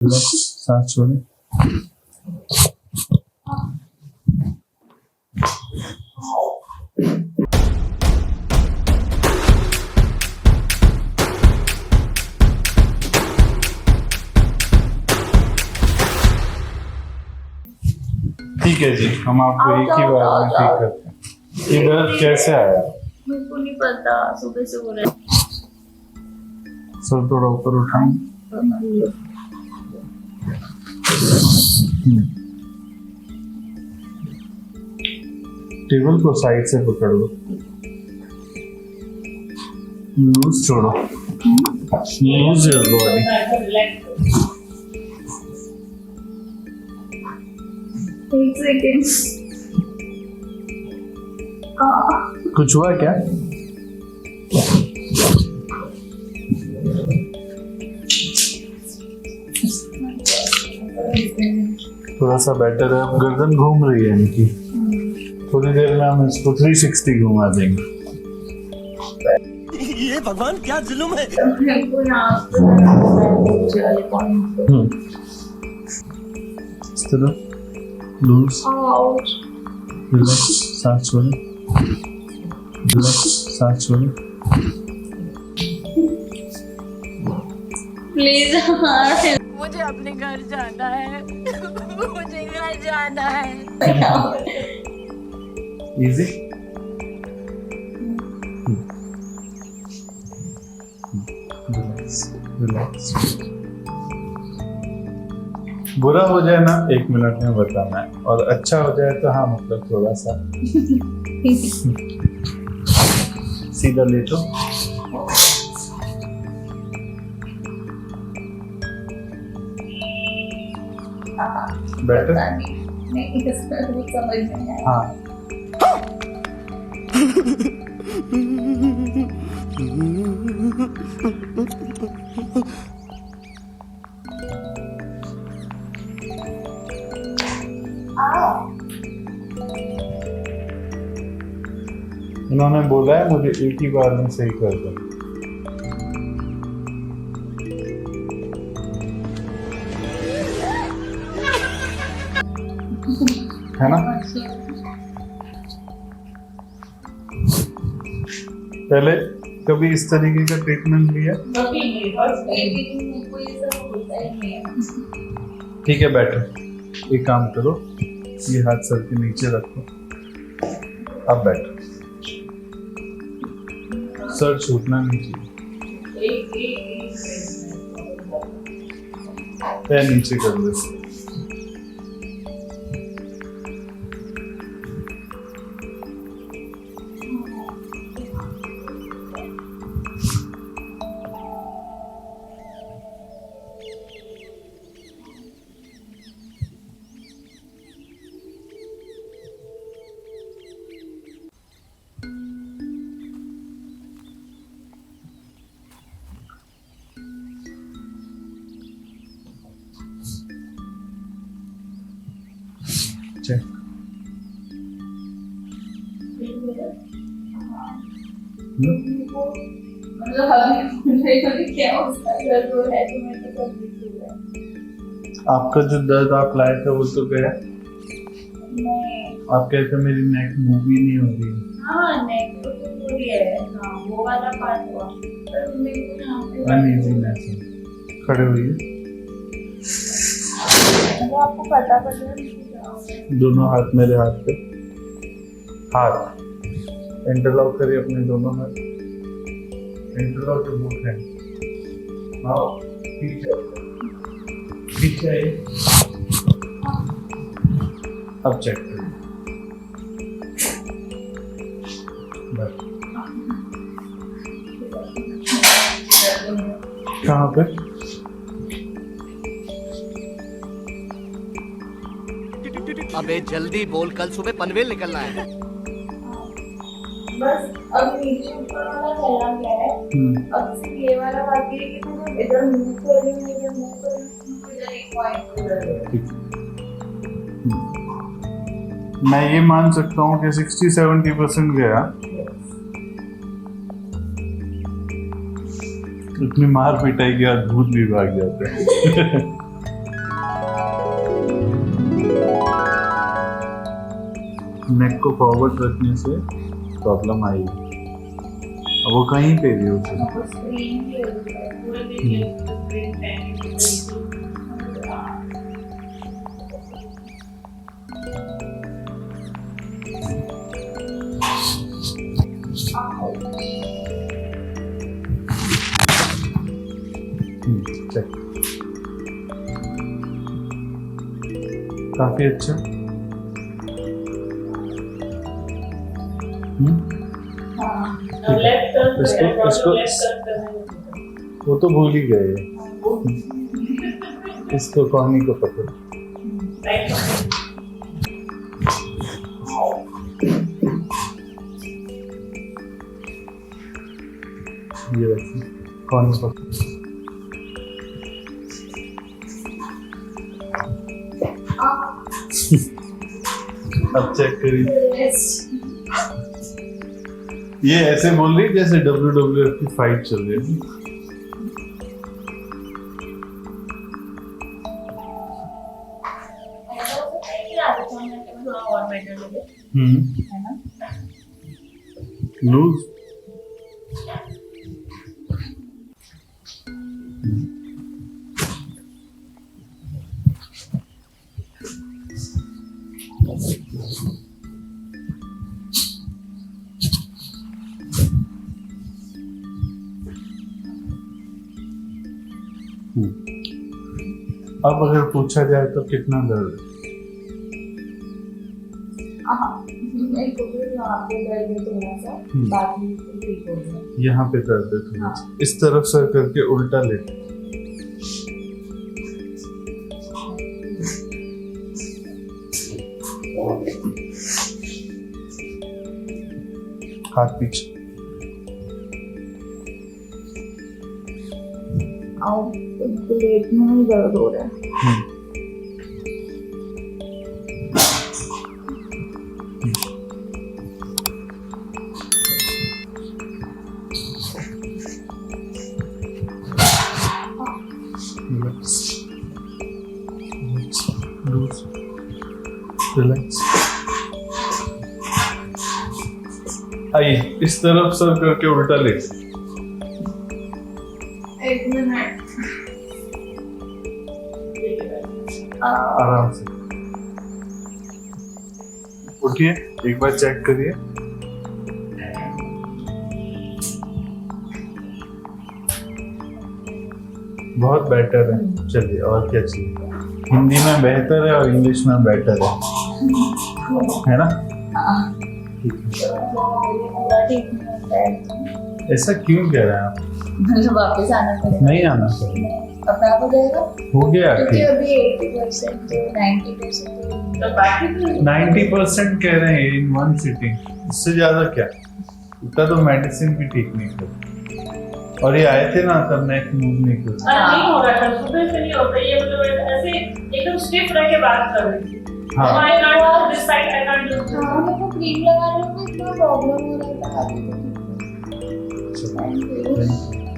साथ छोड़े। ठीक है जी, हम आपको एक ही बार में ठीक करते हैं। ये दर्द कैसे आया? मेरे को नहीं पता, सुबह से हो रहा है। सर थोड़ा ऊपर उठाएं। टेबल को साइड से पकड़ लो। लूज छोड़ो। Lose your body. एक सेकेंड। कुछ हुआ क्या? थोड़ा सा बेटर है। अब गर्दन घूम रही है इनकी। थोड़ी देर में हम इसको 360 घुमा देंगे। ये भगवान क्या जुल्म है। मेरे को यहाँ पे इस तरह लूज। रिलैक्स, सांस छोड़े। रिलैक्स, सांस छोड़े। प्लीज मुझे अपने घर जाना है। मुझे घर जाना है। इजी। Relax, relax. बुरा हो जाए ना 1 मिनट में बताना है, और अच्छा हो जाए तो हाँ मतलब थोड़ा सा सीधा लेटो। बेटर। नहीं इसमें कुछ समझ नहीं आया। हाँ इन्होंने बोला है मुझे एक ही बार में सही कर दो। है ना? पहले कभी इस तरीके का ट्रीटमेंट लिया? ठीक है, बैठो। एक काम करो, ये हाथ सर के नीचे रखो। अब बैठो। सर छूटना नहीं चाहिए। पैर नीचे कर दो। चेक। मतलब अभी क्या उसका दर्द हो रहा है तो मैं तो सब देख रहा है। आपका जो दर्द आप लाए थे वो तो गया? नहीं। आप कहते मेरी नेक मूव ही नहीं हो रही है। हाँ नेक तो हो रही है। हाँ वो वाला पार्ट हुआ पर मेरे को यहाँ पे अनइजीनेस है। खड़े होइए। मतलब आपको पता है दोनों हाथ मेरे हाथ पे। हाथ इंटरलॉक करिए अपने दोनों हाथ। इंटरलॉक के बोथ हैंड। आओ पीछे पीछे आइए। अब चेक करिए। बस। कहाँ पे? अबे जल्दी बोल, कल सुबह पनवेल निकलना है। बस अब नीचे ऊपर वाला चला गया है। अब सिर्फ ये वाला बाकी है कि मुझे इधर मूव कर रही हूँ, इधर मूव कर रही हूँ, इधर एक पॉइंट उधर है। मैं ये मान सकता हूँ कि 60-70% गया। इतनी मार पिटाई के बाद भूत भी भाग जाते हैं। नेक को फॉरवर्ड रखने से प्रॉब्लम आई। अब वो कहीं पे भी हो सकता स्क्रीन भी होती है पूरे दिन स्क्रीन टाइम चेक। काफी अच्छा। लेफ्ट टर्न इसको वो तो भूल ही गए। इसको कहानी को पकड़। ये वैसे कहानी पकड़। अब चेक करिए। ये ऐसे बोल रही जैसे WWF की फाइट चल रही है। लूज अब अगर पूछा जाए तो कितना दर्द है? मेरे को भी वहाँ पे दर्द है थोड़ा सा, बाकी तो ठीक हो गया। यहाँ पे दर्द है थोड़ा सा। इस तरफ सर करके उल्टा लेटे। हाथ पीछे। और प्लेट में भी दर्द हो रहा है। रिलैक्स। आइए इस तरफ सर करके उल्टा ले। एक मिनट। आराम से उठिए, एक बार चेक करिए। बहुत बेटर है। चलिए और क्या चाहिए? हिंदी में बेहतर है और इंग्लिश में बेटर है ना? ऐसा क्यों कह रहे हैं आप? मतलब वापस आना पड़ेगा। नहीं आना चाहिए। अपना हो जाएगा हो गया क्योंकि ठीक। अभी 80% तो 90% तो बाकी तो 90% कह रहे हैं इन वन सिटिंग। इससे ज्यादा क्या? इतना तो मेडिसिन भी ठीक नहीं कर। और ये आए थे ना तब नेक मूव नहीं कर। नहीं हो रहा था, सुबह से नहीं होता ये, मतलब ऐसे एकदम स्टिफ रह के बात कर रही थी। हाँ I can't do this side, I can't do this. हाँ मेरे को क्रीम लगाने में इतना प्रॉब्लम हो रहा था। चलो।